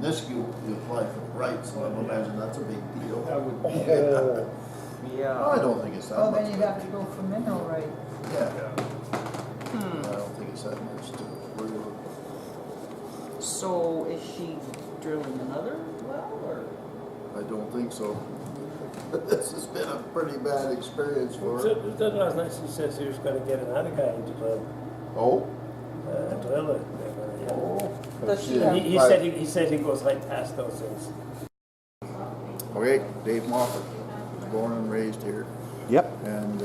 in this you apply for the rights, so I imagine that's a big deal. That would be, Yeah. No, I don't think it's that Oh, much. then you'd have to go for mineral right. Yeah, Hmm. I don't think it's that much to worry about. So is she drilling another well, or? I don't think so. This has been a pretty bad experience for her. that last night she says she was going to get another guy to drill Oh? it. Oh. Does she Yeah. have- He said he goes right past those things. Okay, Dave Moffat, was born and raised here. Yep. And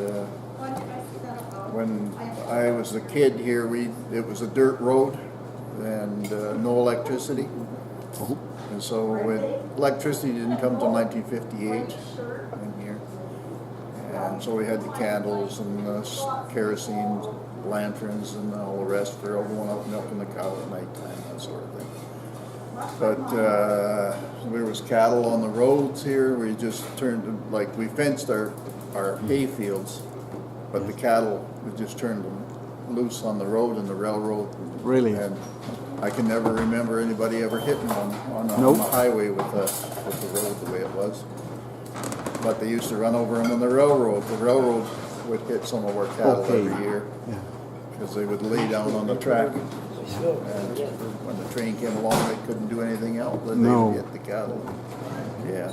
when I was a kid here, it was a dirt road and no electricity. And so when electricity didn't come till 1958 in here. And so we had the candles and the kerosene lanterns and all the rest for going out milking the cow at nighttime, that sort of thing. But there was cattle on the roads here. We just we fenced our hay fields, but the cattle, we just turned them loose on the road and the railroad. Really? And I can never remember anybody ever hitting on Nope. the highway with the road the way it was. But they used to run over them on the railroad. The railroad would hit some of our cattle Okay. every year Yeah. because they would lay down on the track. And when the train came along, they couldn't do anything else. Then they No. would hit the cattle. Yeah.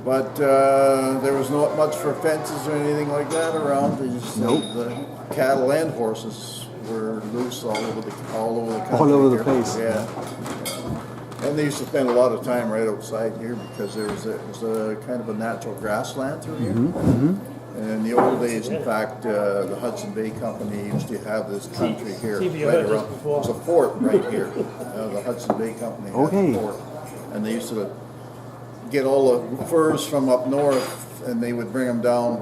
But there was not much for fences or anything like that around. They just Nope. the cattle and horses were loose all over the country. All over the here. place. Yeah. And they used to spend a lot of time right outside here because it was a kind of a natural grassland through here. And in the old days, in fact, the Hudson Bay Company used to have this country here. See if you Right heard this around. before. It was a fort right here. The Hudson Bay Company had Okay. a fort. And they used to get all the furs from up north and they would bring them down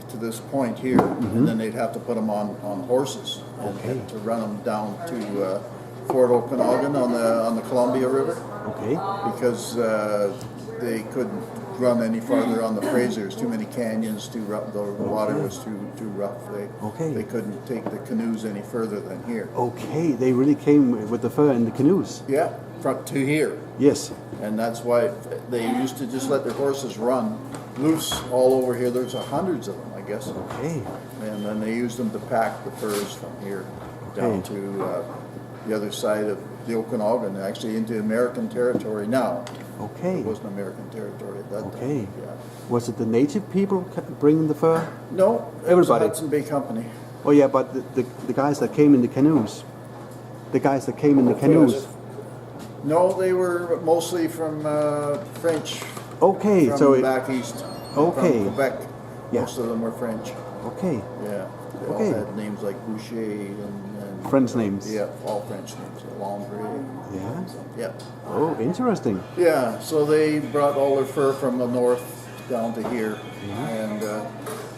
to this point here. And then they'd have to put them on horses and to run them down to Fort Okanagan on the Columbia River. Okay. Because they couldn't run any farther on the Fraser. There's too many canyons, too rough. The water was too rough. They couldn't take the canoes any further than here. Okay. They really came with the fur and the canoes. Yeah, front to here. Yes. And that's why they used to just let their horses run loose all over here. There's hundreds of them, I guess. Okay. And then they used them to pack the furs from here down Okay. to the other side of the Okanagan, actually into American territory now. Okay. It wasn't American territory at that time. Okay. Yeah. Was it the native people bringing the fur? No, it was the Everybody. Hudson Bay Company. Oh yeah, but the guys that came in the canoes. The guys that came in the canoes. No, they were mostly from French. Okay, From so back east. Okay. From Quebec. Yeah. Most of them were French. okay, Yeah. They Okay. all had names like Boucher and French names. Yeah, all French names. Landry. Yeah. Yeah. Oh, interesting. Yeah, so they brought all their fur from the north down to here. And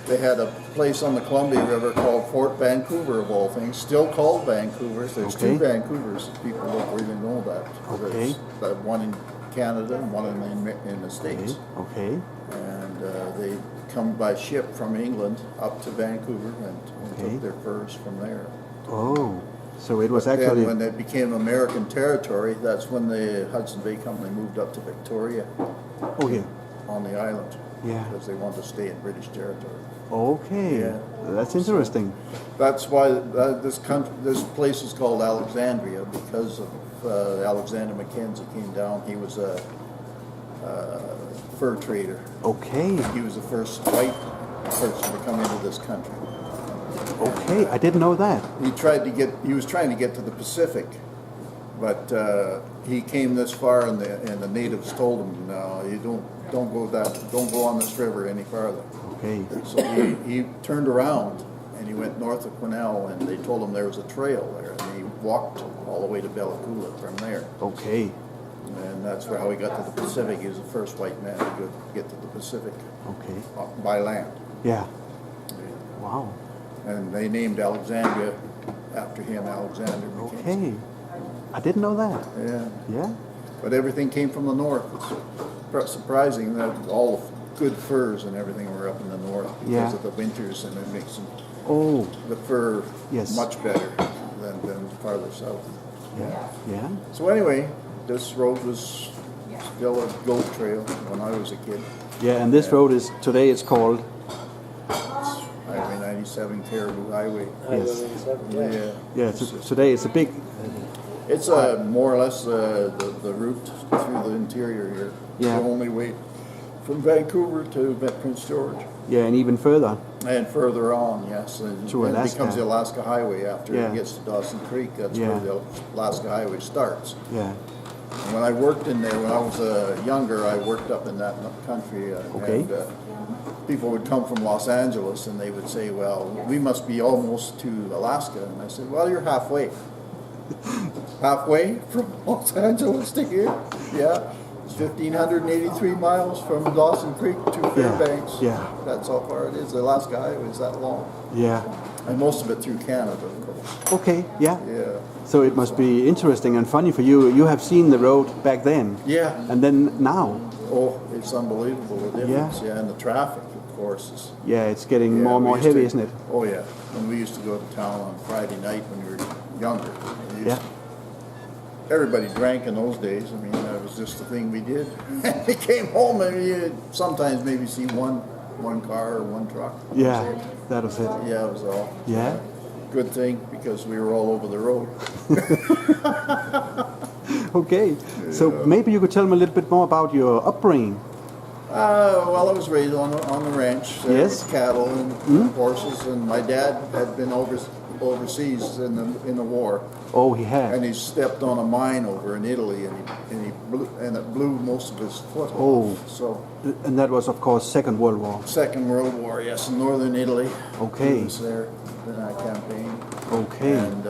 they had a place on the Columbia River called Fort Vancouver, of all things, still called Vancouver. There's Okay. two Vancouvers. People don't really know that. Okay. There's one in Canada and one in the States. Okay. And they come by ship from England up to Vancouver and Okay. took their furs from there. Oh, so it was Then actually. when it became American territory, that's when the Hudson Bay Company moved up to Victoria Oh yeah. on the island. Yeah. Because they wanted to stay in British territory. Okay. Yeah. That's interesting. That's why this place is called Alexandria, because of Alexander Mackenzie came down. He was a fur trader. Okay. He was the first white person to come into this country. Okay. I didn't know that. He was trying to get to the Pacific, but he came this far, and the natives told him, "No, you don't go on this river any farther." Okay. So he turned around and he went north of Quesnel, and they told him there was a trail there, and he walked all the way to Bella Coola from there. Okay. And that's how he got to the Pacific. He was the first white man to get to the Pacific Okay. by land. Yeah. Wow. And they named Alexandria after him, Alexander Mackenzie. Okay. I didn't know that. Yeah. Yeah. But everything came from the north. It's surprising that all the good furs and everything were up in the north because Yeah. of the winters, and it makes Oh. the fur Yes. much better than farther south. Yeah. Yeah. So anyway, this road was still a goat trail when I was a kid. Yeah, and this road is today it's called. Highway 97 Caribou Highway. Highway Yes. 97, Yeah, It's today it's a big. It's more or less the route through the interior here. Yeah. The only way from Vancouver to Prince George. Yeah, and even further. And further on, yes. And To it Alaska. becomes the Alaska Highway after Yeah. it gets to Dawson Creek. That's Yeah. where the Alaska Highway starts. Yeah. And when I worked in there, when I was younger, I worked up in that country. Okay. And, people would come from Los Angeles and they would say, well, we must be almost to Alaska. And I said, well, you're halfway. Halfway from Los Angeles to here? Yeah. It's 1,583 miles from Dawson Creek to Fairbanks. Yeah. That's how far it is. The Alaska Highway is that long. Yeah. And most of it through Canada, of course. Okay. Yeah. Yeah. So it must be interesting and funny for you. You have seen the road back then, Yeah. and then now. Oh, it's unbelievable the difference. Yeah. And the traffic, of course, is. Yeah, it's getting Yeah, more and we more used heavy, to- isn't it? Oh yeah. When we used to go to town on Friday night when we were younger. we used Yeah. Everybody drank in those days. I mean, that was just the thing we did. We came home and you'd sometimes maybe see one car or one truck. Yeah, that was it. Yeah, it was all. Yeah. Good thing because we were all over the road. Okay, so maybe you could tell me a little bit more about your upbringing. Well, I was raised on the ranch. There Yes. was cattle and horses, and my dad had been overseas in the war. Oh, he had. And he stepped on a mine over in Italy, and it blew most of his foot off. Oh. So, And that was, of course, Second World War. Second World War, yes, in northern Italy. Okay. He was there in that campaign. Okay. And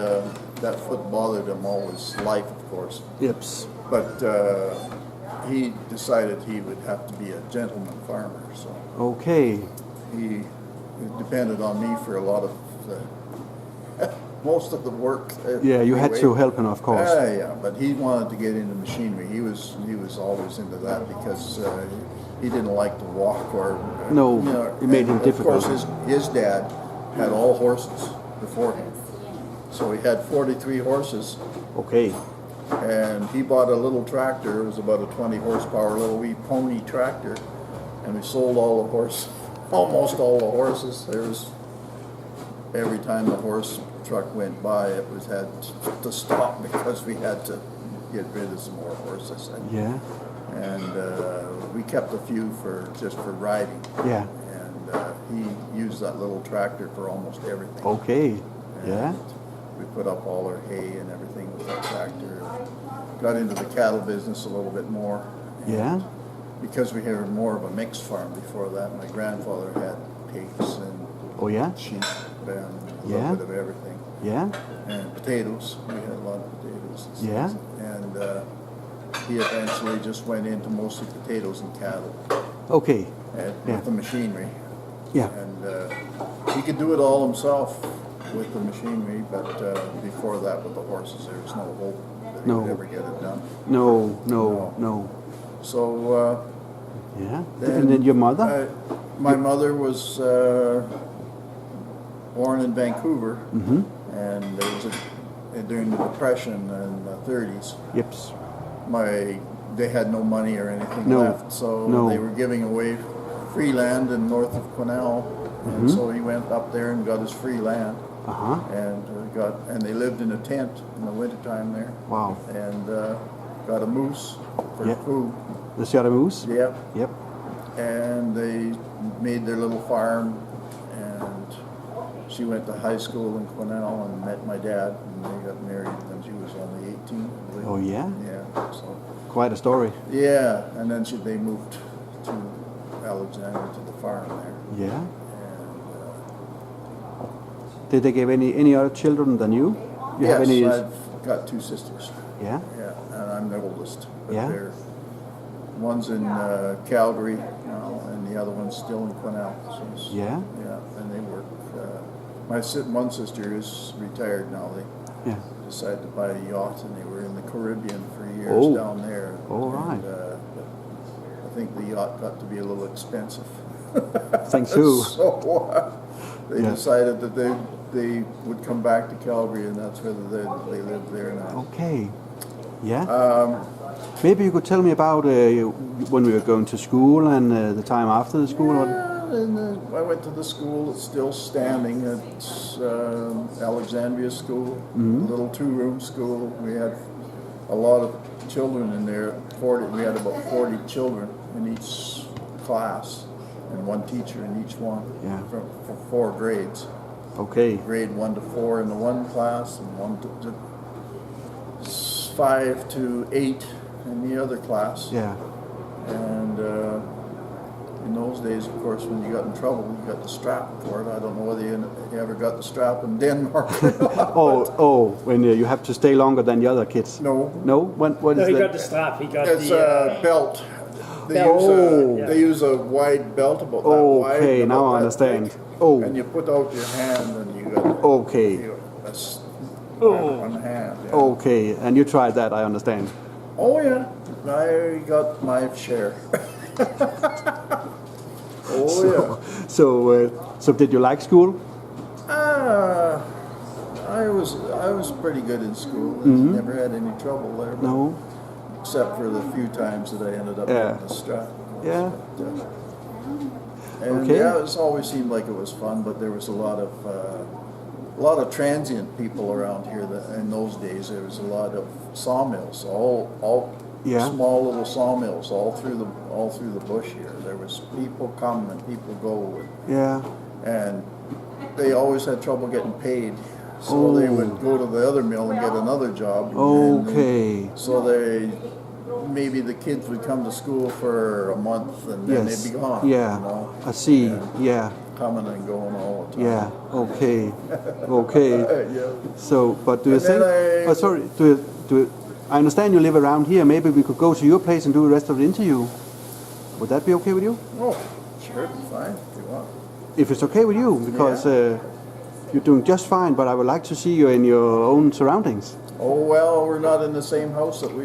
that foot bothered him all his life, of course. Yips. But he decided he would have to be a gentleman farmer, so Okay. he depended on me for a lot of most of the work. Yeah, you had anyway. to help him, of course. Yeah, but he wanted to get into machinery. He was always into that because he didn't like to walk or. No, it made him and difficult. Of course, his dad had all horses before him, so he had 43 horses, Okay. and he bought a little tractor. It was about a 20 horsepower little wee pony tractor, and we sold all the almost all the horses. There was every time the horse truck went by, it was had to stop because we had to get rid of some more horses. Yeah. And we kept a few just for riding. Yeah. And he used that little tractor for almost everything. Okay. And Yeah. we put up all our hay and everything with that tractor. Got into the cattle business a little bit more. Yeah. Because we had more of a mixed farm before that. My grandfather had pigs and Oh, yeah. sheep and a Yeah. little bit of everything. Yeah. And potatoes. We had a lot of potatoes. And Yeah. stuff. And he eventually just went into mostly potatoes and cattle Okay. and Yeah. with the machinery. Yeah. And he could do it all himself with the machinery, but before that with the horses, there was no hope that he No. would ever get it done. No. So Yeah. And then your mother? my mother was born in Vancouver, and there was during the Depression in the 30s. Yips. They had no money or anything No. left, so No. they were giving away free land in north of Quesnel, and so he went up there and got his free land, Uh-huh. and they lived in a tent in the wintertime there, Wow. and got a moose for Yeah. food. The Chartreuse? Yep. Yep. And they made their little farm, and she went to high school in Quesnel and met my dad, and they got married when she was only 18, I believe. Oh, yeah? Yeah, so, Quite a story. yeah, and then they moved to Alexandria to the farm there. Yeah. And, Did they give any other children than you? You have yes, any? I've got two sisters, Yeah. yeah, and I'm the oldest. But Yeah. one's in Calgary now, and the other one's still in Quesnel. So Yeah. yeah, and they work. One sister is retired now. They Yeah. decided to buy a yacht, and they were in the Caribbean for years Oh. down there. All right. And, but I think the yacht got to be a little expensive. Thanks who? So they Yeah. decided that they would come back to Calgary, and that's where they live there now. Okay. Yeah. Maybe you could tell me about when we were going to school and the time after the school. I went to the school. It's still standing. It's Alexandria School, little 2-room school. We had a lot of children in there. We had about 40 children in each class, and one teacher in each one. Yeah. For 4 grades. Okay. Grade 1 to 4 in the one class, and 5 to 8 in the other class. Yeah. And in those days, of course, when you got in trouble, you got the strap for it. I don't know whether you ever got the strap in Denmark. When you have to stay longer than the other kids. No. No. What No, is he that? got the strap. He got It's the a belt. Belt. They use a wide belt about that wide. Okay, about now I that understand. big. Oh. And you put out your hand and you got Okay. one hand. Yeah. Okay, and you tried that, I understand. Oh yeah, I got my share. So did you like school? I was pretty good in school. Never had any trouble there. But No. Except for the few times that I ended up Yeah. getting the strap. Yeah. But, and Okay. yeah, it always seemed like it was fun, but there was a lot of transient people around here. That in those days there was a lot of sawmills, all Yeah. small little sawmills all through the bush here. There was people come and people go, Yeah. and they always had trouble getting paid. So they would go to the other mill and get another job. and Okay. so maybe the kids would come to school for a month and then Yes. they'd be gone. Yeah. You know? I see. Yeah. Coming and going all the time. Yeah. Okay. Okay. Yeah. So, but do you And then think? I- Oh, sorry. I understand you live around here. Maybe we could go to your place and do the rest of the interview. Would that be okay with you? Oh, sure, fine if you want. If it's okay with you, because you're doing just fine. But I would like to see you in your own surroundings. Oh well, we're not in the same house that we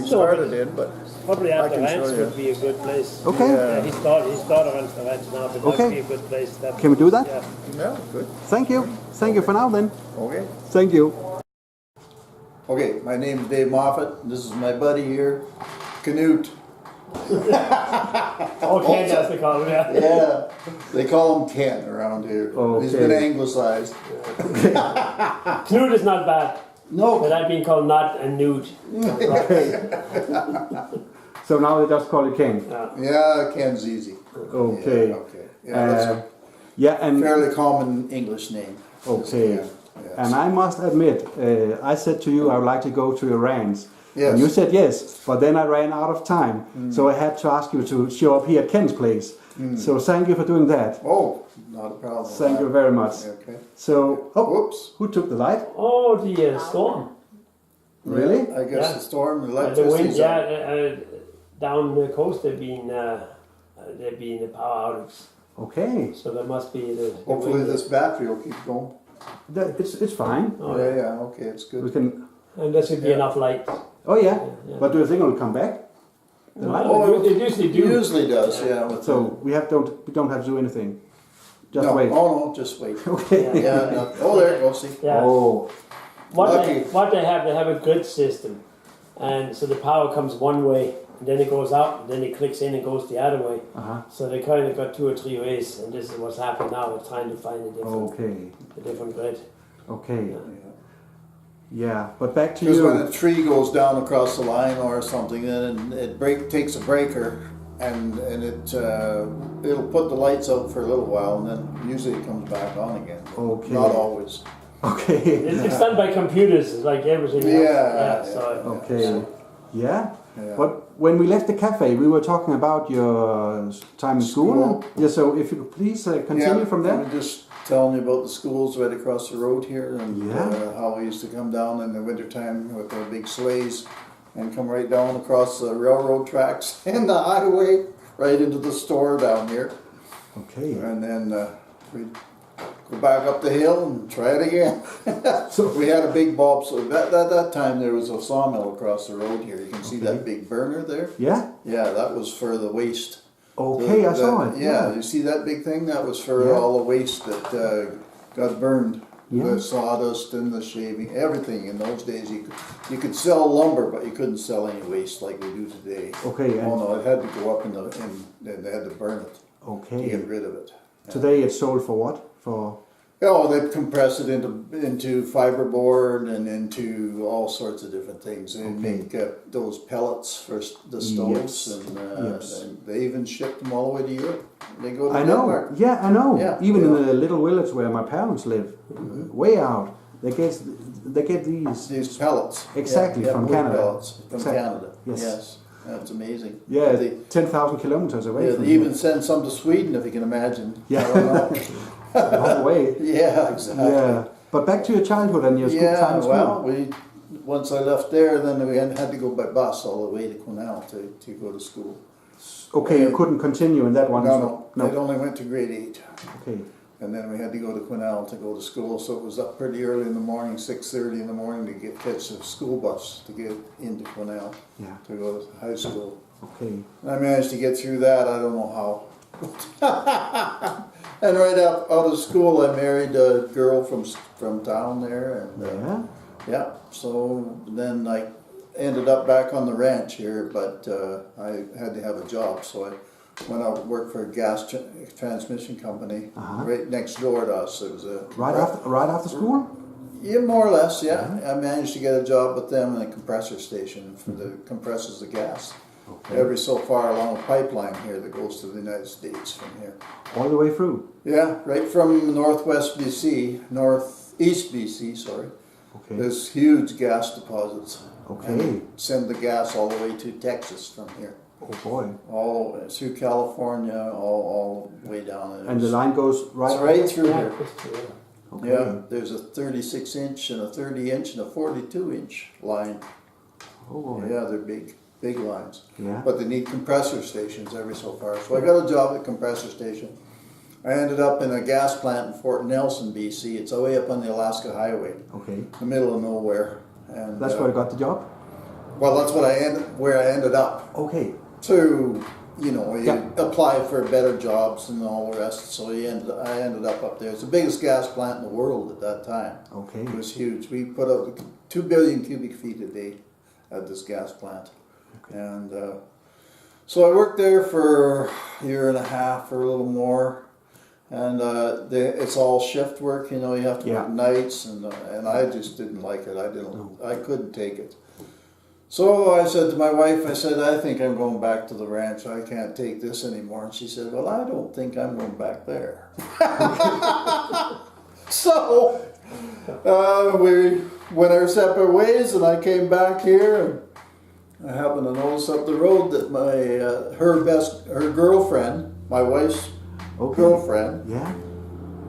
started in, but Probably I at the can show ranch you. would be a good place. Okay. Yeah, his daughter runs the ranch now, but Okay. that'd be a good place. Can we do that? Yeah. yeah, good. Thank you. Thank you for now then. Okay. Thank you. Okay, my name is Dave Moffat. This is my buddy here, Knud. Okay, that's the call, yeah. Yeah, they call him Ken around here. He's been Okay. anglicized. Knud is not bad, No, but I've been called Not and Nude. So now they just call you Ken. yeah, Ken's easy. Okay. Yeah, okay. Yeah, that's a Yeah, and fairly common English name. okay. Yeah, yeah. And I must admit, I said to you I would like to go to your ranch. Yes. And you said yes, but then I ran out of time. So I had to ask you to show up here at Ken's place. So thank you for doing that. Oh, not a problem. Thank you very much. Okay. So, oh, Whoops. who took the light? Oh, the storm. Really? I guess Yeah. the storm, the The wind, electricity's yeah, up. down the coast there been a power outage. Okay. So there must be the Hopefully wind. this battery will keep going. It's fine. Oh, Yeah, yeah, okay, it's We good. can. And there should be Yeah. enough light. Oh yeah. Yeah. But do you think it'll come back? The light? Oh, it usually It do. usually does, yeah. With So we don't have to do anything. Just no, wait. Oh no, just wait. Okay. Yeah, no. Oh, there, go see. Yeah. Oh. What they have a grid system, and so the power comes one way, and then it goes out, and then it clicks in and goes the other way. Uh-huh. So they kind of got 2 or 3 ways, and this is what's happening now. We're trying to find Okay. a different grid. Okay. Yeah. Yeah. But back to Because when you. a tree goes down across the line or something, then it takes a breaker, and it'll put the lights out for a little while, and then usually it comes back on again. Okay. Not always. Okay. It's done by computers, it's like everything else. Yeah. So Okay. Yeah. Yeah. But when we left the cafe, we were talking about your time in school. School. Yeah. So if you could please continue from there. I'm just telling you about the schools right across the road here, and Yeah. how we used to come down in the wintertime with our big sleighs and come right down across the railroad tracks and the highway right into the store down here. Okay. And then we'd go back up the hill and try it again. So we had a big bulb. So that time there was a sawmill across the road here. You can see that big burner there. Yeah. Yeah, that was for the waste. Okay, I saw it. Yeah, you see that big thing? That was for Yeah. all the waste that got burned The sawdust and the shaving, everything. In those days, you could sell lumber, but you couldn't sell any waste like we do today. Okay. Oh no, it had to go up and they had to burn it to Okay. get rid of it. Today it's sold for what? For Oh, they compress it into fiberboard and into all sorts of different things. They make those pellets for the stoves, and they even ship them all the way to Europe. They go to Denmark. Yeah, I know. Yeah, Even in the little village where my parents live, way out, they get these pellets. exactly from wood Canada. Pellets from Canada. Yes. That's amazing. Yeah, They, 10,000 kilometers away. yeah, from they even send some to Sweden, if you can imagine. Yeah. I don't know. the whole way. Yeah, exactly. Yeah, but back to your childhood and your school time. Yeah, well, once I left there, then we had to go by bus all the way to Quesnel to go to school. Okay, you couldn't continue in that one. No, it only went to grade 8. Okay. And then we had to go to Quesnel to go to school, so it was up pretty early in the morning, 6:30 in the morning, to catch a school bus to get into Quesnel to go to high school. Okay. And I managed to get through that, I don't know how. And right out of school, I married a girl from town there, and so then I ended up back on the ranch here, but I had to have a job, so I went out and worked for a gas transmission company right next door to us. It was a right after school. Yeah, more or less. Yeah, I managed to get a job with them in a compressor station for the compressors the gas. Okay. Every so far along a pipeline here that goes to the United States from here. All the way through? Yeah, right from northwest BC, northeast BC, sorry. Okay. There's huge gas deposits. Okay. And send the gas all the way to Texas from here. Oh boy. All through California, all the way down. And the line goes right through here. Okay. Yeah, there's a 36-inch and a 30-inch and a 42-inch line. Oh boy. Yeah, they're big lines. Yeah. But they need compressor stations every so far. So I got a job at compressor station. I ended up in a gas plant in Fort Nelson, BC. It's way up on the Alaska Highway. Okay. In the middle of nowhere. And that's where I got the job? Well, that's where I ended up. Okay. To, you apply for better jobs and all the rest. So I ended up there. It's the biggest gas plant in the world at that time. Okay. It was huge. We put out 2 billion cubic feet a day at this gas plant. Okay. And so I worked there for a year and a half or a little more. And it's all shift work, you have to work nights, and I just didn't like it. I couldn't take it. So I said to my wife, I think I'm going back to the ranch. I can't take this anymore. And she said, well, I don't think I'm going back there. So we went our separate ways, and I came back here, and I happened to notice up the road that her girlfriend, my wife's girlfriend,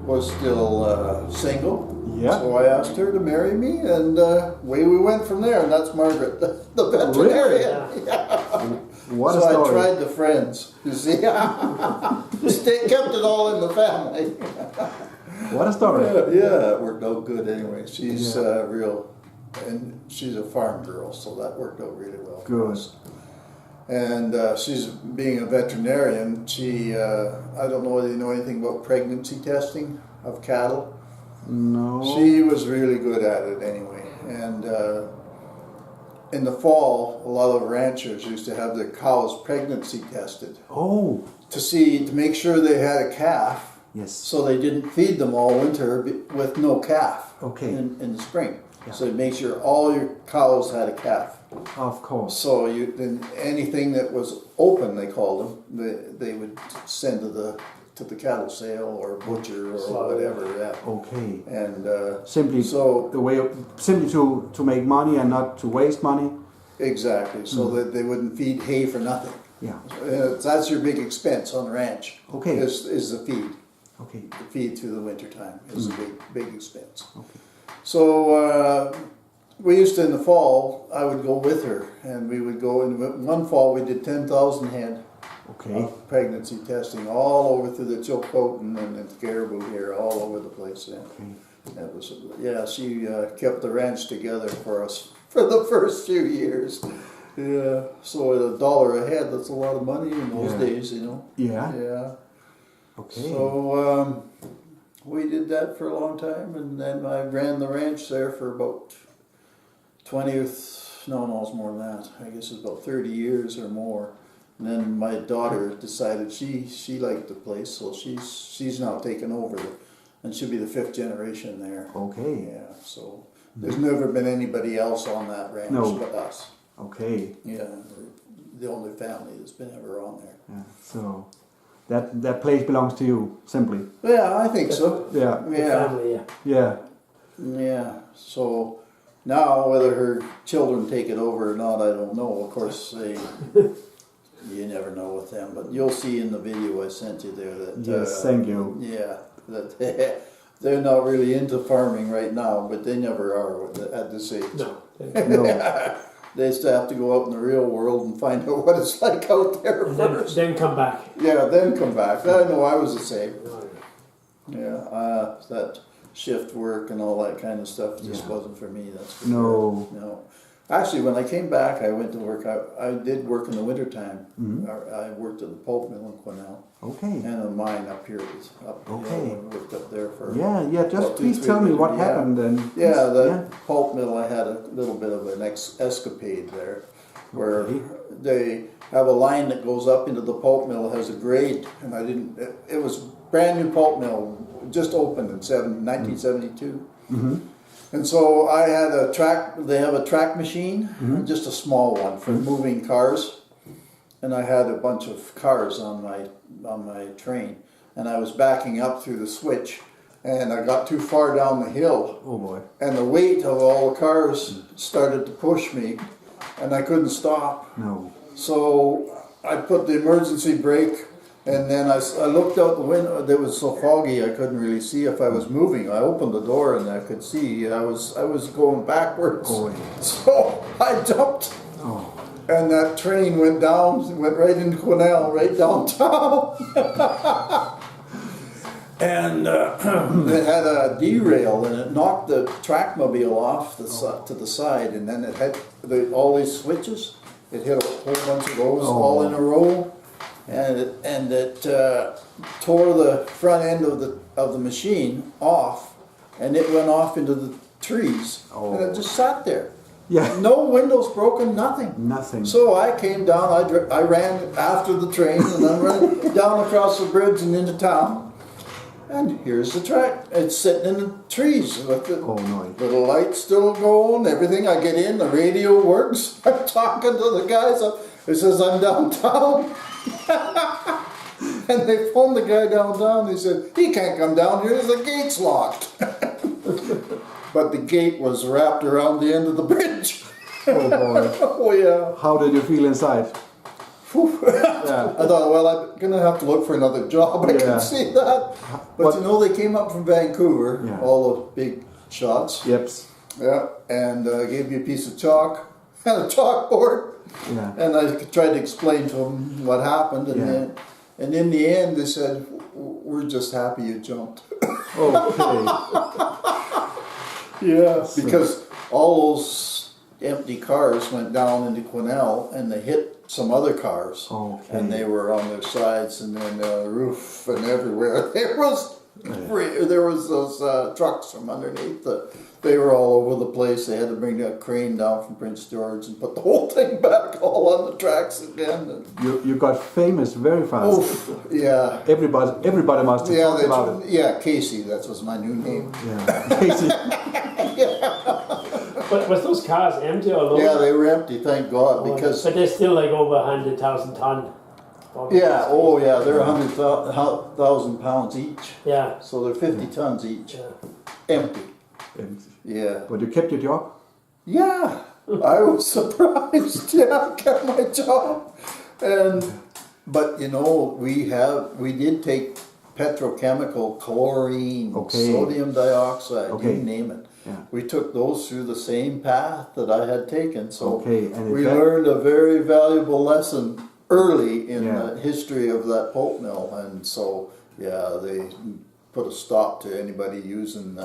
was still single. Yeah. So I asked her to marry me, and away we went from there. And that's Margaret, the veterinarian. Really? Yeah. What a story. story. I tried the friends, you see. Kept it all in the family. What a story. Yeah, it worked out good anyway. She's and she's a farm girl, so that worked out really well for us. And she's being a veterinarian. I don't know whether you know anything about pregnancy testing of cattle. No. She was really good at it anyway. And in the fall, a lot of ranchers used to have their cows pregnancy tested. Oh. To make sure they had a calf. Yes. So they didn't feed them all winter with no calf. Okay. In the spring. Yeah. So make sure all your cows had a calf. Of course. So then anything that was open, they called them, they would send to the cattle sale or butcher or whatever. Yeah. Okay. And simply to make money and not to waste money. Exactly. So that they wouldn't feed hay for nothing. Yeah. That's your big expense on the ranch. Okay. Is the feed. Okay. The feed through the winter time is a big expense. Okay. So we used to, in the fall, I would go with her, and we would go. In one fall, we did 10,000 head. Okay. Pregnancy testing all over through the Chilcotin and the Caribou here, all over the place. Yeah. Okay. That was she kept the ranch together for us for the first few years. Yeah. So $1 a head, that's a lot of money in those days, Yeah. Yeah. Okay. So we did that for a long time, and then I ran the ranch there for about 20 or no, it's more than that. I guess it's about 30 years or more. And then my daughter decided she liked the place, so she's now taken over, and she'll be the 5th generation there. Okay. Yeah, so there's never been anybody else on that ranch but us. Okay. Yeah, we're the only family that's been ever on there. Yeah. So that place belongs to you, simply. Yeah, I think so. Yeah. The Yeah, family, yeah. Yeah. yeah. So now whether her children take it over or not, I don't know. Of course, you never know with them. But you'll see in the video I sent you there that. Yes, thank you. Yeah, that they're not really into farming right now, but they never are at this age. No. No. They still have to go out in the real world and find out what it's like out there And first. then come back. Yeah, then come back. I know I was the same. Yeah, that shift work and all that kind of stuff just wasn't for me. That's for No. sure. No. Actually, when I came back, I went to work. I did work in the wintertime. I worked at the pulp mill in Quesnel Okay. and a mine up here. Up Okay. I worked up there for. Yeah. Just about please 2-3 tell me years. what Yeah. happened then. Yeah, the Yeah. pulp mill, I had a little bit of an escapade there, where Okay. they have a line that goes up into the pulp mill, has a grade, and I didn't, it was brand new pulp mill, just opened in 1972. And so I had they have a track machine, just a small one for moving cars, and I had a bunch of cars on my train, and I was backing up through the switch, and I got too far down the hill, Oh boy. and the weight of all the cars started to push me, and I couldn't stop. No. So I put the emergency brake, and then I looked out the window. It was so foggy I couldn't really see if I was moving. I opened the door and I could see I was going backwards. Oh, yeah. So I jumped, Oh. and that train went right into Quesnel, right downtown. And it had a derail, and it knocked the trackmobile off to the side, and then it had all these switches. It hit a whole bunch of those all in a row, and it tore the front end of the machine off, and it went off into the trees, and it just sat there. Yeah. No windows broken, nothing. Nothing. So I came down. I ran after the train, and then ran down across the bridge and into town. And here's the track. It's sitting in the trees with the little lights still going, everything. I get in, the radio works. I'm talking to the guys. It says I'm downtown. And they phoned the guy downtown. They said, he can't come down here, the gate's locked. But the gate was wrapped around the end of the bridge. Oh boy. Oh yeah. How did you feel inside? Yeah. I thought, well, I'm going to have to look for another job. I can see that. But you know, they came up from Vancouver, all the big shots. Yep. Yeah, and gave me a piece of chalk and a chalkboard. Yeah. And I tried to explain to them what happened. And in the end, they said, we're just happy you jumped. Okay. Yeah, because all those empty cars went down into Quesnel, and they hit some other cars, and they were on their sides and then the roof and everywhere. There was those trucks from underneath. They were all over the place. They had to bring a crane down from Prince George and put the whole thing back all on the tracks again. You got famous very fast. Oh, yeah. Everybody must have talked about it. Yeah, Casey, that was my new name. Yeah. Casey. But was those cars empty or loaded? Yeah, they were empty, thank God, because... But they're still like over 100,000 ton. Yeah, oh yeah, they're 100,000 pounds each. Yeah. So they're 50 tons each. Yeah. Empty. Empty. Yeah. But you kept your job? Yeah. I was surprised. Yeah, I kept my job. But you know, we did take petrochemical, chlorine, sodium dioxide, you name it. Yeah. We took those through the same path that I had taken. So and we learned a very valuable lesson early in the history of that pulp mill. And so, yeah, they put a stop to anybody using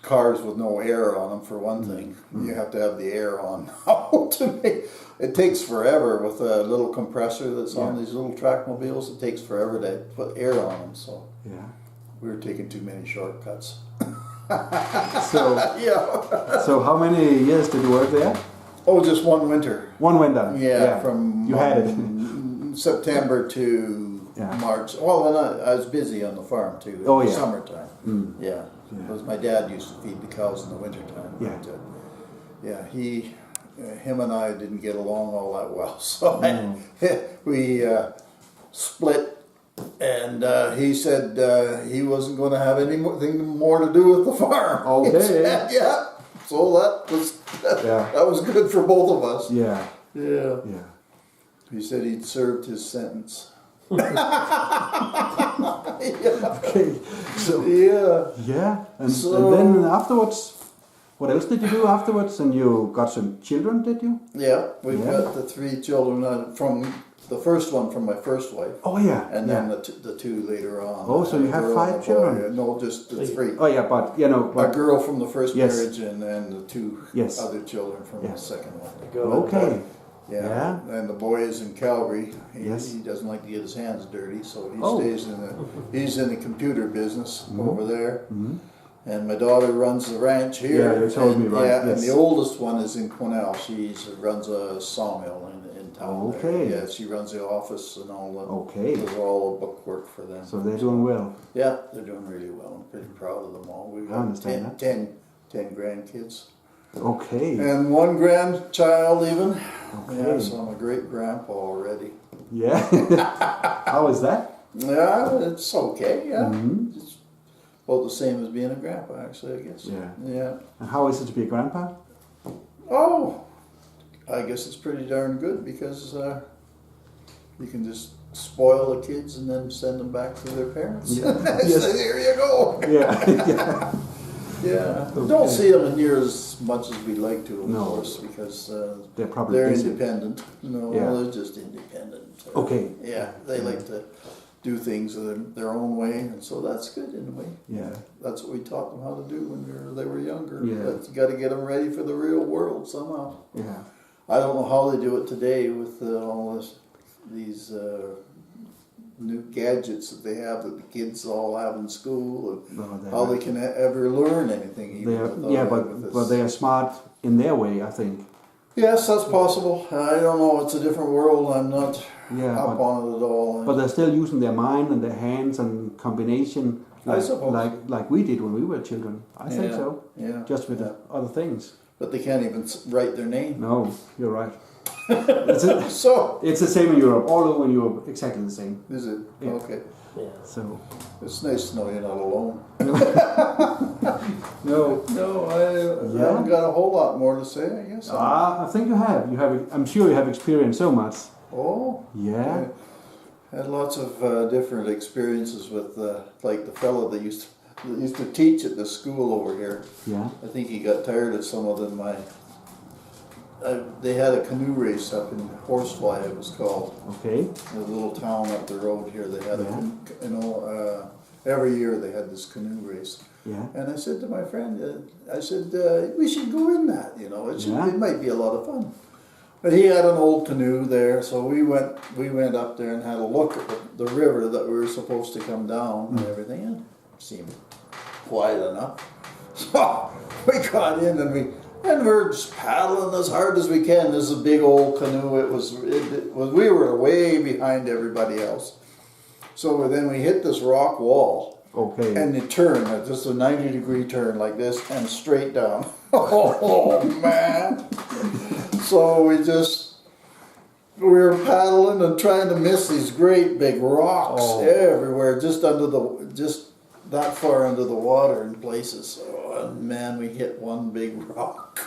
cars with no air on them for one thing. You have to have the air on now to make. It takes forever with a little compressor that's on these little track mobiles. It takes forever to put air on them. So Yeah. we were taking too many shortcuts. So, Yeah. so how many years did you work there? Oh, just one winter. One winter. Yeah, from you had it. September to Yeah. March. Well, and I was busy on the farm too. In Oh, the yeah. summertime. Yeah, because my dad used to feed the cows in the wintertime. Yeah. But, yeah, him and I didn't get along all that well, so we split. And he said he wasn't going to have anything more to do with the farm. Okay. He said, yeah. So that was good for both of us. Yeah. Yeah. Yeah. He said he'd served his sentence. Okay. So Yeah. and So- then afterwards, what else did you do afterwards? And you got some children, did you? Yeah. We've Yeah. got the 3 children from the first one from my first wife. Oh yeah. And yeah. then the 2 later on. Oh, so you A have girl 5 and a boy. children? No, just the 3. Oh yeah, but you know, A but girl from the first Yes. marriage and then the 2 Yes. other children from Yeah. the second one. okay. Yeah. Yeah. And the boy is in Calgary. Yes. He doesn't like to get his hands dirty, so he Oh. stays he's in the computer business over there. And my daughter runs the ranch here. Yeah, you told me, right, Yeah, yes. and the oldest one is in Quesnel. She runs a sawmill in town. there. Okay. Yeah, she runs the office and all the Okay. does all the book work for them. So they're doing well. Yeah, they're doing really well. I'm pretty proud of them all. We've I got understand 10 grandkids. Okay. And 1 grandchild even. Okay. Yeah, so I'm a great grandpa already. Yeah. How is that? Yeah, it's okay, yeah. Mhm. It's about the same as being a grandpa, actually, I guess. Yeah. Yeah. And how is it to be a grandpa? Oh, I guess it's pretty darn good because you can just spoil the kids and then send them back to their parents. Yeah. So there you go. Yeah. yeah. Yeah. Okay. Don't see them near as much as we'd like to, of No. course, because They're probably they're busy. independent. No, Yeah. they're just independent. Okay. Yeah, they like to do things their own way, and so that's good in a way. Yeah. That's what we taught them how to do when they were younger. Yeah. But you got to get them ready for the real world somehow. Yeah. I don't know how they do it today with all these new gadgets that they have that the kids all have in school, and No, they're how they can ever learn anything. Even They are, without yeah, with this. but they are smart in their way, I think. Yes, that's possible. I don't know. It's a different world. I'm not Yeah, up on it at all. But they're still using their mind and their hands and combination, I suppose. like we did when we were children. I think Yeah, so. Yeah. Just with yeah. other things. But they can't even write their name. No, you're right. So It's the same in Europe. All over in Europe, exactly the same. is it? Yeah. Okay. Yeah. So It's nice to know you're not alone. no. No, I haven't got a whole lot more to say, I guess. I think you have. You have. I'm sure you have experienced so much. Oh, Yeah. I had lots of different experiences with, like the fellow that used to teach at the school over here. Yeah. I think he got tired of some of them. They had a canoe race up in Horsefly, it was called. Okay. A little town up the road here. They had Yeah. every year they had this canoe race. Yeah. And I said to my friend, we should go in that, Yeah. it might be a lot of fun. But he had an old canoe there, so we went up there and had a look at the river that we were supposed to come down and everything, and it seemed quiet enough. So we got in and we're just paddling as hard as we can. This is a big old canoe. We were way behind everybody else. So then we hit this rock wall. Okay. And it turned, just a 90-degree turn like this, and straight down. Oh, man. So we were paddling and trying to miss these great big rocks everywhere, just that far under the water in places. Oh, and man, we hit one big rock.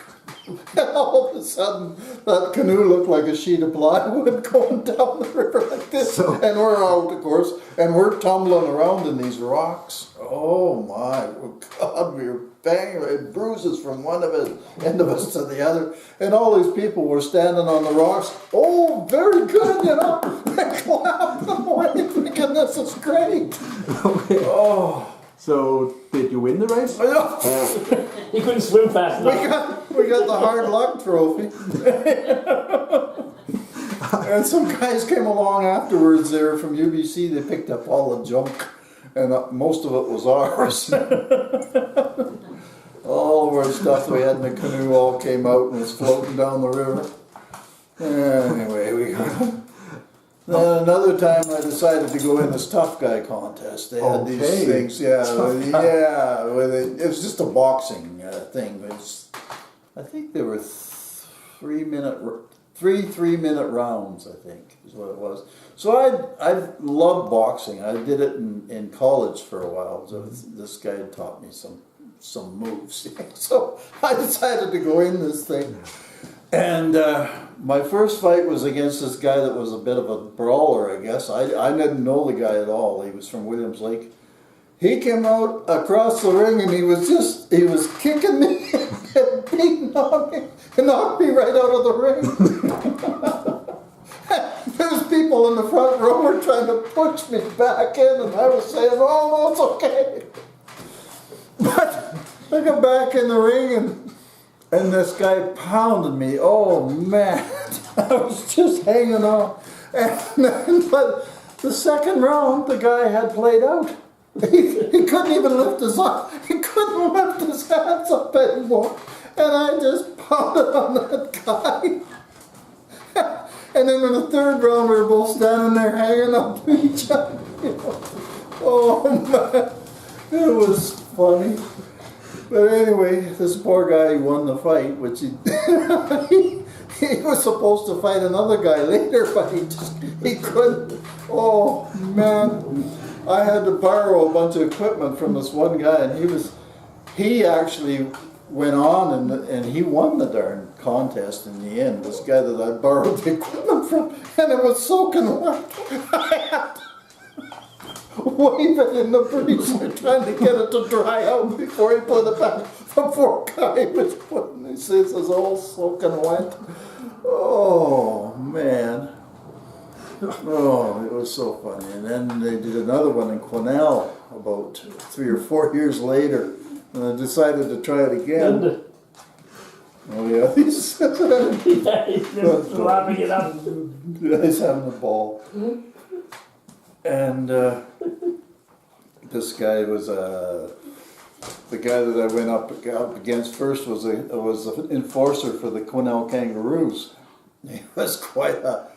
And all of a sudden, that canoe looked like a sheet of plywood going down the river like this. And we're out, of course, and we're tumbling around in these rocks. Oh my God, we were banging, bruises from one end of us to the other. And all these people were standing on the rocks. Oh, very good, and clapping away, thinking this is great. Okay. Oh. So, did you win the race? He couldn't swim fast enough. We got the hard luck trophy. And some guys came along afterwards there from UBC. They picked up all the junk, and most of it was ours. All of our stuff we had in the canoe all came out and was floating down the river. Anyway, we got them. Then another time I decided to go in this tough guy contest. They had these things, it was just a boxing thing. I think there were 3 3-minute rounds, I think, is what it was. So I loved boxing. I did it in college for a while. So this guy had taught me some moves. So I decided to go in this thing. And my first fight was against this guy that was a bit of a brawler, I guess. I didn't know the guy at all. He was from Williams Lake. He came out across the ring and he was kicking me and beating on me and knocked me right out of the ring. There was people in the front row were trying to push me back in and I was saying, oh no, it's okay. But I got back in the ring and this guy pounded me. Oh man, I was just hanging on. And then, but the second round, the guy had played out. He couldn't even lift his up. He couldn't lift his hands up anymore. And I just pounded on that guy. And then in the third round, we were both standing there hanging up to each other. Oh man, it was funny. But anyway, this poor guy won the fight, which he was supposed to fight another guy later, but he couldn't. Oh man, I had to borrow a bunch of equipment from this one guy, and he actually went on and he won the darn contest in the end. This guy that I borrowed the equipment from, and it was soaking wet. I had to wave it in the freezer, trying to get it to dry out before he put it back. The poor guy was putting his scissors all soaking wet. Oh man. Oh, it was so funny. And then they did another one in Quesnel about 3 or 4 years later, and I decided to try it again. Oh yeah, he's laughing it up. He's having a ball. And this guy was the guy that I went up against first was an enforcer for the Quesnel Kangaroos. He was quite a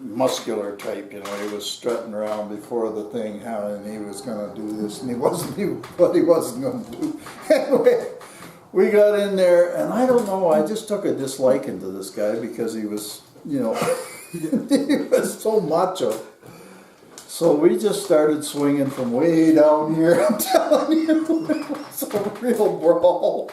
muscular type, you know. He was strutting around before the thing, and he was going to do this, and he wasn't going to do. Anyway, we got in there, and I don't know, I just took a disliking to this guy because he was, you know, he was so macho. So we just started swinging from way down here. I'm telling you, it was a real brawl.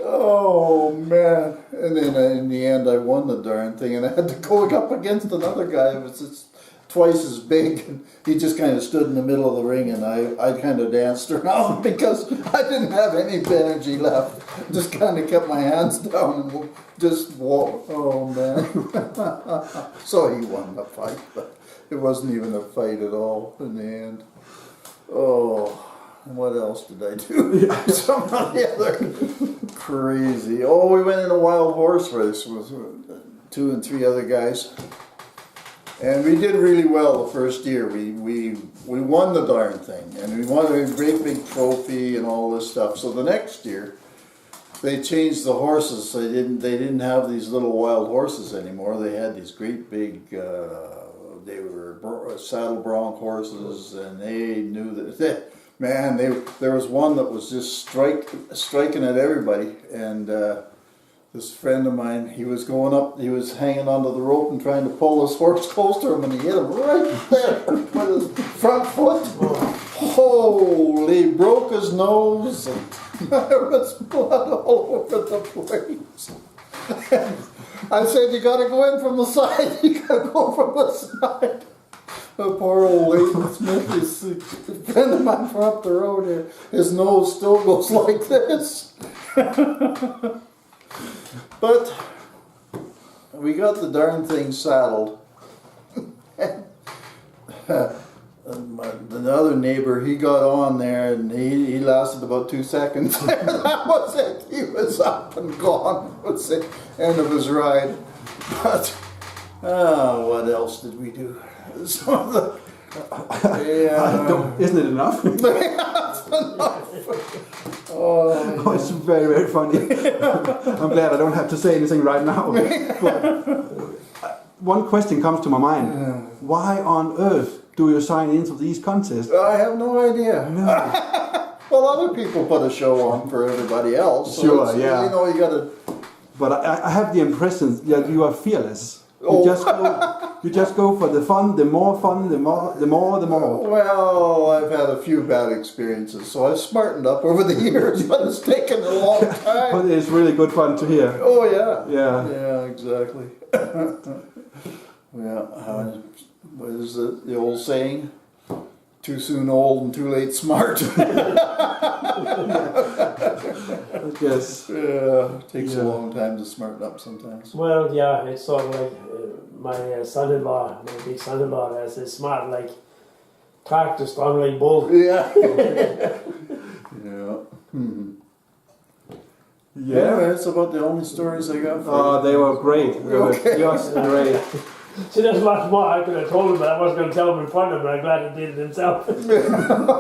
Oh man! And then in the end, I won the darn thing, and I had to go up against another guy who was just twice as big. And he just kind of stood in the middle of the ring, and I kind of danced around because I didn't have any energy left. Just kind of kept my hands down and just walked. Oh man! So he won the fight, but it wasn't even a fight at all in the end. Oh. What else did I do? Some of the other crazy. Oh, we went in a wild horse race with 2 and 3 other guys, and we did really well the first year. We won the darn thing, and we won a great big trophy and all this stuff. So the next year, they changed the horses. So they didn't have these little wild horses anymore. They had these great big. They were saddle bronc horses, and they knew that. Man, there was one that was just striking at everybody, and this friend of mine, he was going up, he was hanging onto the rope and trying to pull his horse close to him, and he hit him right there with his front foot. Holy, broke his nose, and there was blood all over the place. And I said, you got to go in from the side, you got to go from the side. The poor old Leighton Smith, his friend of mine from up the road here, his nose still goes like this. But we got the darn thing saddled. the other neighbor, he got on there and he lasted about 2 seconds. That was it. He was up and gone. That was the end of his ride. But what else did we do? Some of the, Isn't it enough? Oh, it's very, very funny. I'm glad I don't have to say anything right now. But one question comes to my mind. Why on earth do you sign into these contests? I have no idea. No. Well, other people put a show on for everybody else. So Sure, it's, yeah. You know, you got to. But I have the impression that you are fearless. Oh. You just go for the fun. The more fun, the more. Well, I've had a few bad experiences, so I've smartened up over the years, but it's taken a long time. But it's really good fun to hear. Oh yeah. Yeah. Yeah, exactly. Yeah. What is the old saying? Too soon old and too late smart. Yes. Yeah, it takes Yeah. a long time to smarten up sometimes. Well, yeah, it's sort of like my son-in-law, my big son-in-law, has this smart like tractor strong like bull. Yeah. Yeah. Yeah, that's about the only stories I got for Oh, they were great. They were just great. See, there's much more I could have told him, but I wasn't going to tell him in front of him, but I'm glad he did it himself.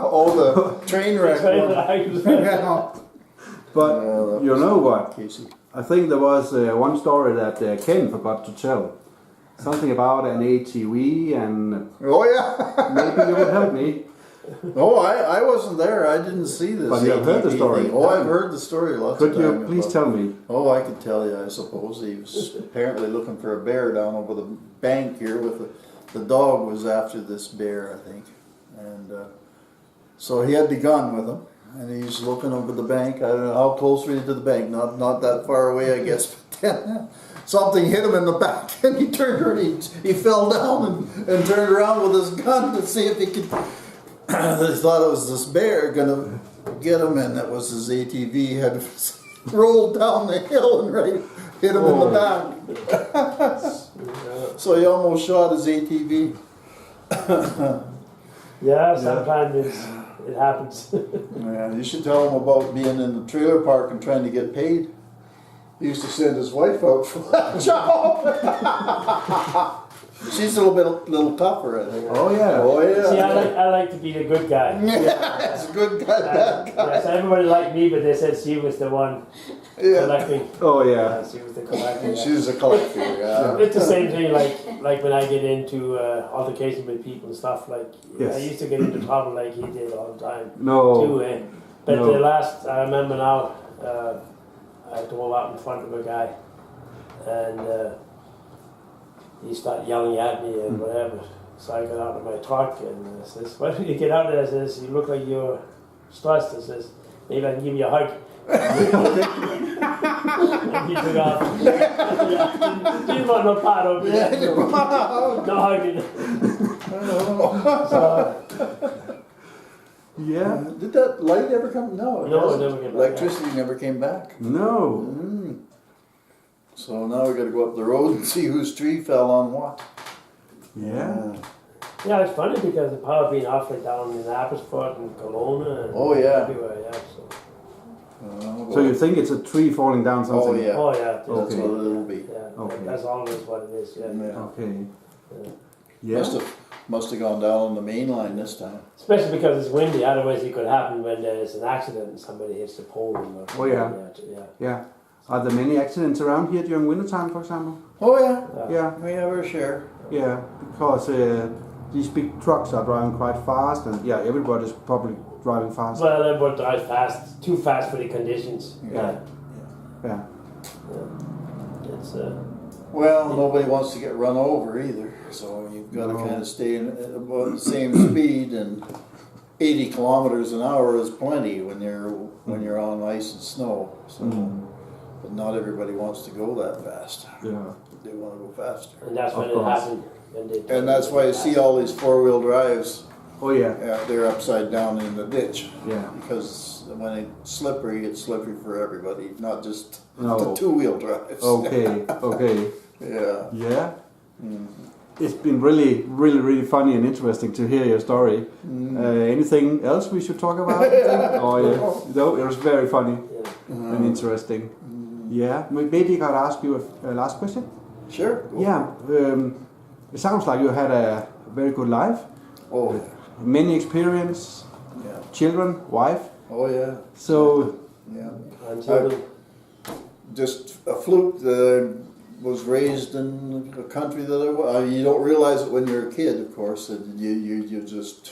all the train wreck one. Yeah. But that you was know what? Casey. I think there was one story that Ken forgot to tell. Something about an ATV, and Oh yeah. maybe you would help me. Oh, I wasn't there. I didn't see this. But you have heard the ATV story. thing. Oh, I've heard the story lots Could of you times. please but- tell me? Oh, I could tell you, I suppose. He was apparently looking for a bear down over the bank here with the dog was after this bear, I think. And so he had the gun with him. And he's looking over the bank. I don't know how close were you to the bank. Not that far away, I guess. But then something hit him in the back, and he turned around. He fell down and turned around with his gun to see if he could. They thought it was this bear gonna get him, and that was his ATV had rolled down the hill and right hit him in the back. So he almost shot his ATV. Yeah, sometimes it happens. Yeah, you should tell him about being in the trailer park and trying to get paid. He used to send his wife out for that job. She's a little tougher, I think. Oh yeah. Oh yeah. See, I like to be the good guy. Yeah, it's a good guy, bad guy. Yes, everybody liked me, but they said she was the one Yeah. collecting. Oh yeah. She was the collector. Yeah. She's a collector, yeah. It's the same thing, like when I get into altercation with people and stuff. Like Yes. I used to get into trouble like he did all the time No. too. But No. the last I remember now, I drove out in front of a guy, and he started yelling at me and whatever. So I got out of my truck and I says, "Why don't you get out there?" I says, "You look like you're stressed." I says, "Maybe I can give you a hug." And he took off. Yeah. He want no part of it. No hugging. So, Yeah. Did that light ever come? No, No, it hasn't. never came back. Electricity never came back. No. So now we got to go up the road and see whose tree fell on what. Yeah. yeah, it's funny because the power being off like down in Abbotsford and Kelowna and Oh, yeah. everywhere. Yeah, so. So you think it's a tree falling down something? Oh yeah. Oh yeah, That's Okay. what it'll be. yeah. Okay. That's always what it is. Yeah. Yeah. Okay. Yeah. Yeah. Must have gone down on the main line this time. Especially because it's windy. Otherwise, it could happen when there's an accident and somebody hits the pole. Or Oh, yeah. Yeah. Yeah. Are there many accidents around here during winter time, for example? Oh yeah. Yeah. We have our share. Yeah. Because these big trucks are driving quite fast, and yeah, everybody's probably driving fast. Well, they would drive fast, too fast for the conditions. Yeah. Yeah. It's Well, nobody wants to get run over either, so you've got to No. kind of stay in at about the same speed. And 80 kilometers an hour is plenty when you're on ice and snow. So, but not everybody wants to go that fast. Yeah. They want to go faster. and that's when Of it course. happened. When they And that's why you see all these four-wheel drives. Oh yeah. They're upside down in the ditch. Yeah. Because when it's slippery for everybody, not just No. the two-wheel drives. Okay. Okay. Yeah. Yeah. it's been really funny and interesting to hear your story. Anything else we should talk about? Oh yeah, no, it was very funny and interesting. Yeah, maybe I could ask you a last question. Sure. Yeah, it sounds like you had a very good life. Oh yeah. Many experience, Yeah. children, wife. Oh yeah. So Yeah. Until Just a fluke. Was raised in a country that you don't realize it when you're a kid, of course. That you just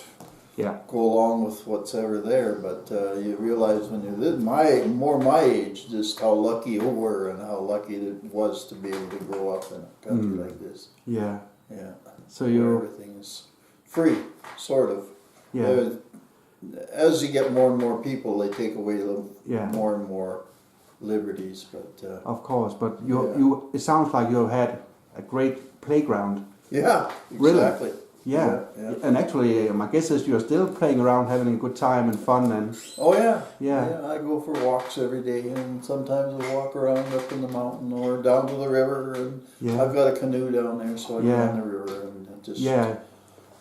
yeah, go along with what's ever there. But you realize when you're my age, just how lucky you were and how lucky it was to be able to grow up in a country like this. yeah. Yeah. So Where you, everything is free, sort of. yeah, As you get more and more people, they take away Yeah. more and more liberties. But of course. But Yeah. it sounds like you had a great playground. yeah, Really? exactly. Yeah. Yeah. And actually, my guess is you're still playing around, having a good time and fun, and Oh yeah. Yeah. I go for walks every day, and sometimes I walk around up in the mountain or down to the river. And Yeah. I've got a canoe down there, so I go Yeah. on the river and just. yeah.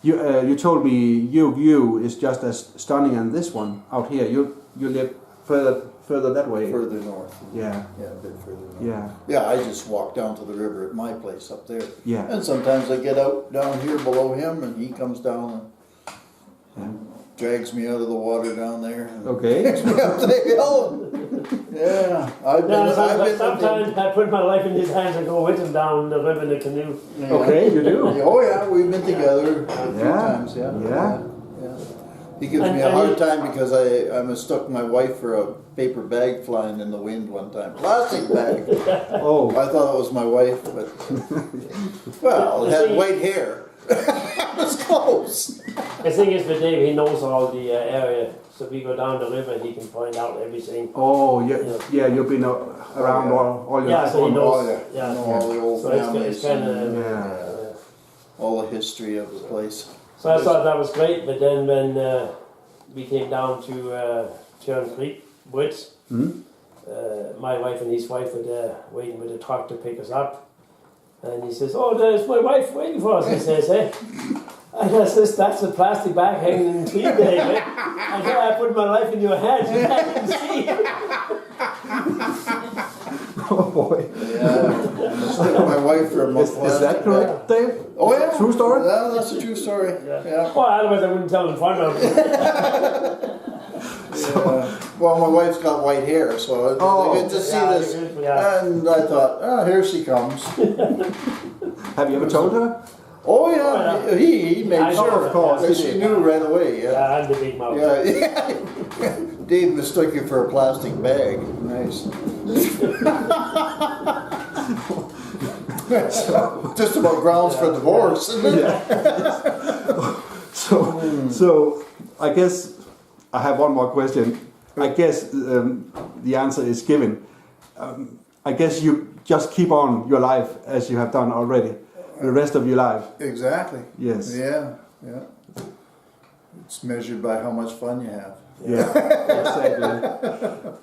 You told me your view is just as stunning as this one out here. You live further that way. Further north. Yeah. Yeah, a bit further north. Yeah. Yeah, I just walk down to the river at my place up there. Yeah. And sometimes I get out down here below him, and he comes down and drags me out of the water down there. And Okay. takes me up the hill. Yeah, I've been. sometimes I put my life in his hands and go with him down the river in the canoe. Yeah. Okay, you do. Oh yeah, we've been together a few Yeah. times. Yeah. Yeah. Yeah. He gives And- me a and hard he- time because I mistook my wife for a paper bag flying in the wind one time. Plastic bag. Oh. I thought it was my wife, but well, it had white hair. It was close. The thing is with Dave, he knows all the area. So if we go down the river, he can find out everything. Oh, yeah. You've been around all your. Yeah, so he knows. Oh, yeah. Yeah. Know all the old So families. it's kind of. Yeah. All the history of the place. So I thought that was great, but then when we came down to Tjørn Creek Woods, my wife and his wife were there waiting with the truck to pick us up. And he says, "Oh, there's my wife waiting for us," he says, eh? And I says, "That's a plastic bag hanging in the tree there, eh?" I said, "I put my life in your hands, you can see." Oh boy. Yeah. I mistook my wife for a Is that correct, Dave? Oh yeah. True story? Yeah, that's a true story. Yeah. Well, otherwise I wouldn't tell in front of him. Well, my wife's got white hair, so Oh. I get to see Yeah, this. yeah. And I thought, here she comes. Have you ever told her? Oh yeah, he made I sure, know, of course. he She did. knew right away. Yeah. Yeah, I'm the big mouth. Yeah. Dave mistook you for a plastic bag. Nice. Just about grounds for divorce, isn't it? So I guess I have one more question. I guess the answer is given. I guess you just keep on your life as you have done already, the rest of your life. Exactly. Yes. Yeah. It's measured by how much fun you have. Yeah,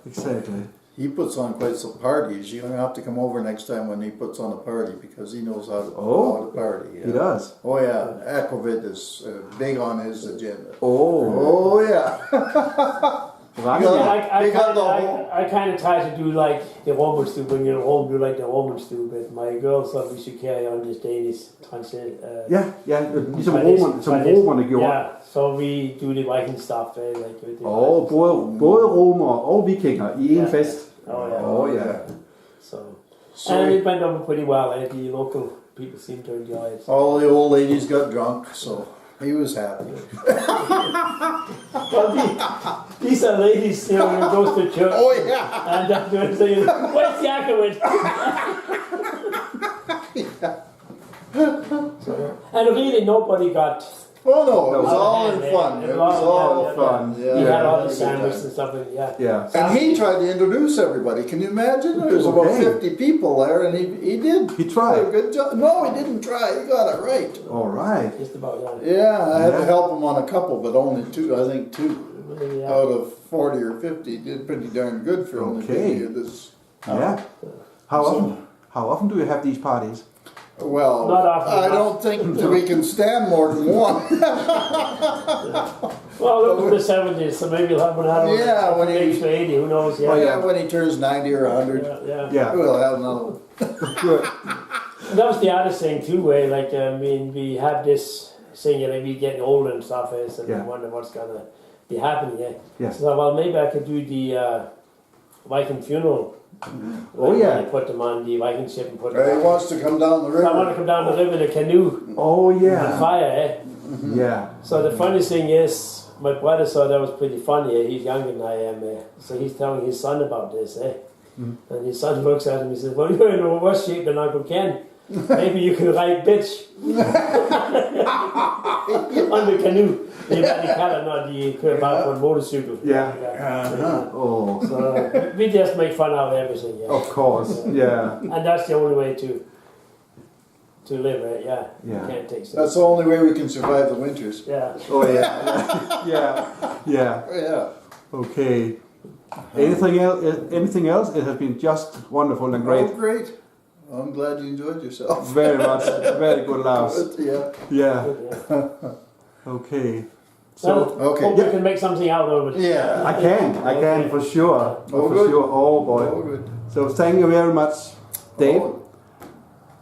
exactly. He puts on quite some parties. You're going to have to come over next time when he puts on a party because he knows how to party. Yeah. He does. Oh yeah, Aquavit is big on his agenda. Oh, Oh yeah. right. I kind of try to do like the Roman stew. When you're at home, do like the Roman stew. But my girl thought we should carry on this Danish transit. Ligesom romerne gjorde. Yeah, so we do the Viking stuff. Like with the Både romere og vikinger i en fest. Oh yeah. Oh yeah. So and it went over pretty well. The local people seem to enjoy it. All the old ladies got drunk, so he was happy. Well, these are ladies, who goes to church. Oh yeah. And they're saying, "Where's the Aquavit?" And really, nobody got. Oh no, it was No, all in yeah, fun. yeah, It was all yeah, fun. We Yeah. had all the Good sandwiches time. and stuff. Yeah. Yeah. And he tried to introduce everybody. Can you imagine? There was about Okay. 50 people there, and he did. He tried. Did a good job. No, he didn't try. He got it right. All right. Just about, yeah. Yeah, I had to Yeah. help him on a couple, but only two. I think two Yeah. out of 40 or 50 did pretty darn good for only Okay. 50 of this. Yeah. How often do you have these parties? Well, Not often I enough. don't think we can stand more than one. Well, look at the 70s, so maybe he'll have another one. Yeah, when he- Maybe for 80, who knows? Yeah. Oh yeah, when he turns 90 or 100, Yeah. Yeah. we'll have another one. Good. And that was the other thing too, way like I mean, we have this thing, you know, we getting older and stuff, is, and Yeah. we wonder what's gonna be happening. Yeah. Yeah. So well, maybe I could do the Viking funeral. Oh, Like, yeah. when they put them on the Viking ship and put them. He wants to come down the So I want to river. come down the river in a canoe Oh and yeah. fire. Eh? Yeah. So the funny thing is, my brother thought that was pretty funny. Eh? He's younger than I am. So he's telling his son about this. Eh? And his son looks at him and says, well, you're in a worse shape than Uncle Ken. Maybe you can ride bitch on the canoe. You can't not the about on motorcycle. Yeah. Uh-huh. Oh, So we just make fun out of everything. Yeah. of course. Yeah. And that's the only way to live, right? Yeah. Yeah. You can't take That's stuff. the only way we can survive the winters. Yeah. Oh yeah. Yeah. Yeah. Yeah. Okay. Anything else? Anything else? It has been just wonderful and great. Oh, great. I'm glad you enjoyed yourself. Very much. Very good laughs. Yeah. Yeah. Yeah. Okay. So, So Okay. hope we can make something out of it. Yeah. I can for sure. Oh, For good. sure. Oh Oh, boy. good. So thank you very much, Dave Oh,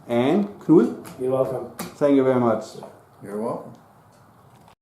and Knud. You're welcome. Thank you very much. you're welcome.